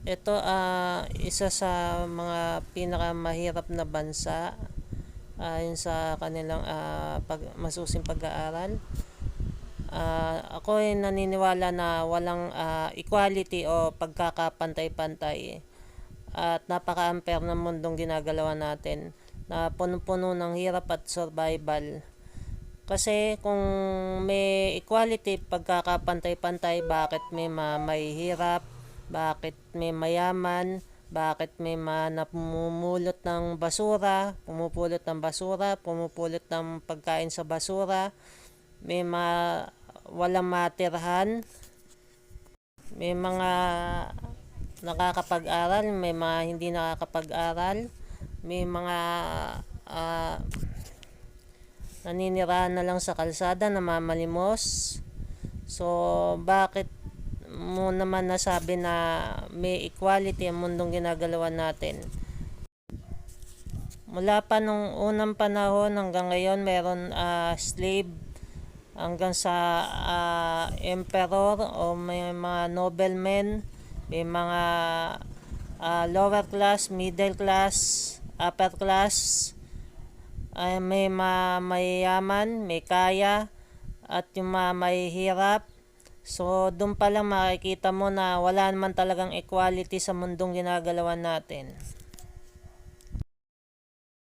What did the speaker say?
Ito isa sa mga pinakamahirap na bansa ayon sa kanilang masusing pag-aaral. Ako ay naniniwala na walang equality o pagkakapantay-pantay at napaka-unfair ng mundong ginagalawan natin na punong-puno ng hirap at survival. Kasi kung may equality, pagkakapantay-pantay, bakit may hirap, bakit may mayaman, bakit may pumupulot ng pagkain sa basura, may walang matirhan, may mga nakakapag-aral, may mga hindi nakakapag-aral, may mga naninirahan na lang sa kalsada, namamalimos. So, bakit mo naman nasabi na may equality ang mundong ginagalawan natin? Mula pa nung unang panahon hanggang ngayon, meron slave hanggang sa emperor o may mga noblemen, may mga lower class, middle class, upper class, may mayayaman, may kaya, at yung mahihirap. So, doon pa lang makikita mo na wala naman talagang equality sa mundong ginagalawan natin.